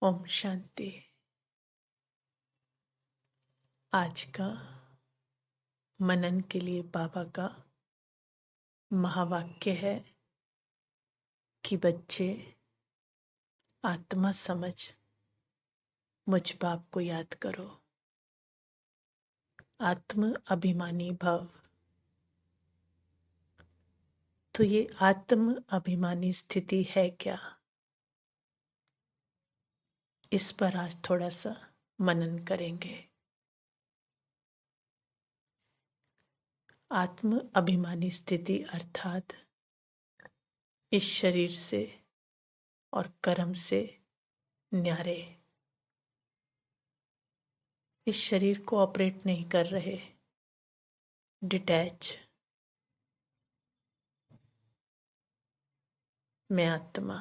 ओम शांति। आज का मनन के लिए बाबा का महावाक्य है कि बच्चे आत्मा समझ मुझ बाप को याद करो। आत्म अभिमानी भव। तो ये आत्म अभिमानी स्थिति है क्या, इस पर आज थोड़ा सा मनन करेंगे। आत्म अभिमानी स्थिति अर्थात इस शरीर से और कर्म से न्यारे, इस शरीर को ऑपरेट नहीं कर रहे, डिटैच। मैं आत्मा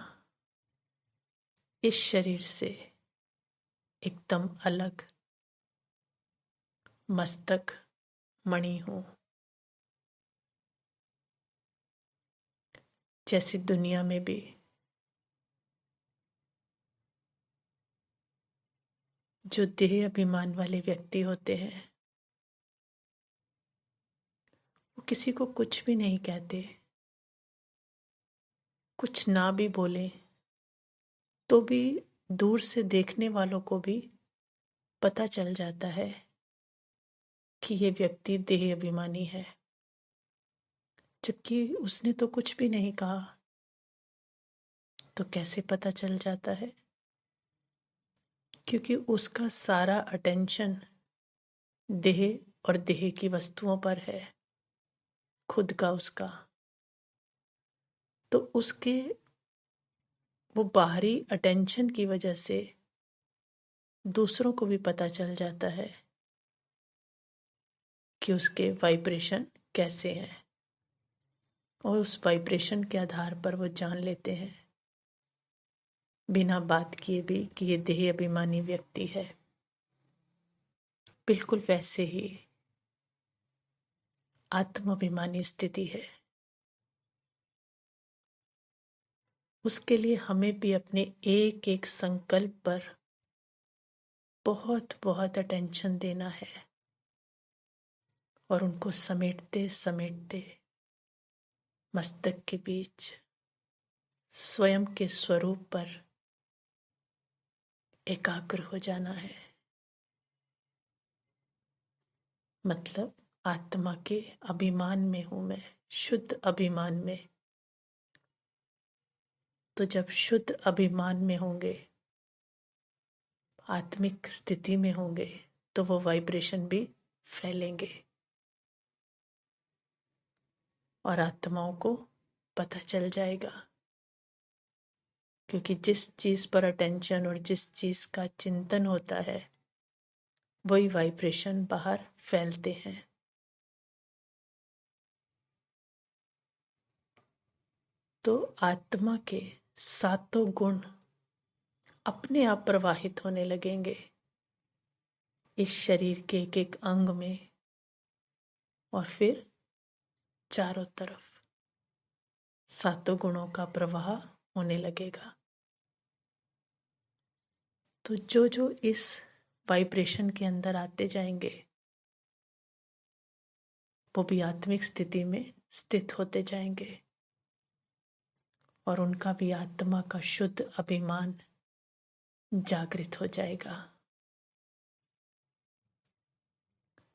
इस शरीर से एकदम अलग मस्तक मणि हूं। जैसे दुनिया में भी जो देह अभिमान वाले व्यक्ति होते हैं वो किसी को कुछ भी नहीं कहते, कुछ ना भी बोले तो भी दूर से देखने वालों को भी पता चल जाता है कि ये व्यक्ति देह अभिमानी है, जबकि उसने तो कुछ भी नहीं कहा। तो कैसे पता चल जाता है? क्योंकि उसका सारा अटेंशन देह और देह की वस्तुओं पर है, खुद का उसका। तो उसके वो बाहरी अटेंशन की वजह से दूसरों को भी पता चल जाता है कि उसके वाइब्रेशन कैसे हैं, और उस वाइब्रेशन के आधार पर वो जान लेते हैं बिना बात किए भी कि ये देह अभिमानी व्यक्ति है। बिल्कुल वैसे ही आत्माभिमानी स्थिति है। उसके लिए हमें भी अपने एक एक संकल्प पर बहुत बहुत अटेंशन देना है और उनको समेटते समेटते मस्तक के बीच स्वयं के स्वरूप पर एकाग्र हो जाना है। मतलब आत्मा के अभिमान में हूं मैं, शुद्ध अभिमान में। तो जब शुद्ध अभिमान में होंगे, आत्मिक स्थिति में होंगे, तो वो वाइब्रेशन भी फैलेंगे और आत्माओं को पता चल जाएगा। क्योंकि जिस चीज पर अटेंशन और जिस चीज का चिंतन होता है वही वाइब्रेशन बाहर फैलते हैं। तो आत्मा के सातों गुण अपने आप प्रवाहित होने लगेंगे इस शरीर के एक एक अंग में, और फिर चारों तरफ सातों गुणों का प्रवाह होने लगेगा। तो जो जो इस वाइब्रेशन के अंदर आते जाएंगे वो भी आत्मिक स्थिति में स्थित होते जाएंगे और उनका भी आत्मा का शुद्ध अभिमान जागृत हो जाएगा।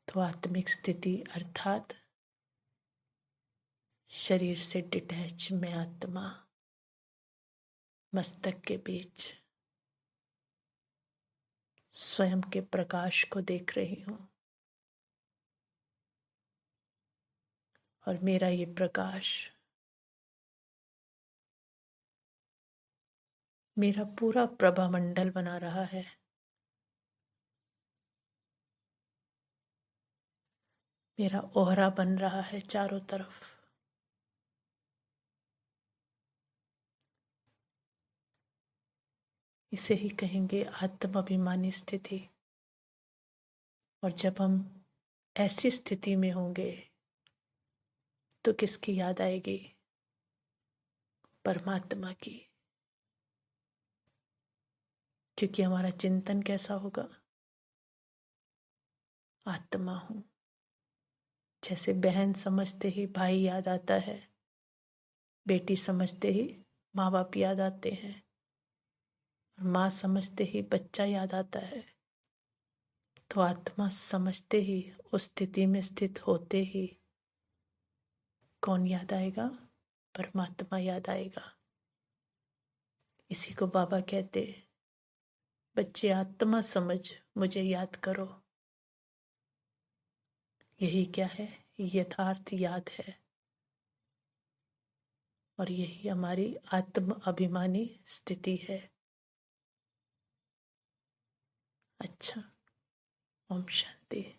तो आत्मिक स्थिति अर्थात शरीर से डिटैच मैं आत्मा मस्तक के बीच स्वयं के प्रकाश को देख रही हूं, और मेरा ये प्रकाश मेरा पूरा प्रभामंडल बना रहा है। मेरा ओहरा बन रहा है चारों तरफ। इसे ही कहेंगे आत्माभिमानी स्थिति। और जब हम ऐसी स्थिति में होंगे तो किसकी याद आएगी? परमात्मा की। क्योंकि हमारा चिंतन कैसा होगा? आत्मा हूं। जैसे बहन समझते ही भाई याद आता है, बेटी समझते ही माँ बाप याद आते हैं, माँ समझते ही बच्चा याद आता है। तो आत्मा समझते ही, उस स्थिति में स्थित होते ही कौन याद आएगा? परमात्मा याद आएगा। इसी को बाबा कहते, बच्चे आत्मा समझ मुझे याद करो। यही क्या है? यथार्थ याद है। और यही हमारी आत्म अभिमानी स्थिति है। अच्छा, ओम शांति।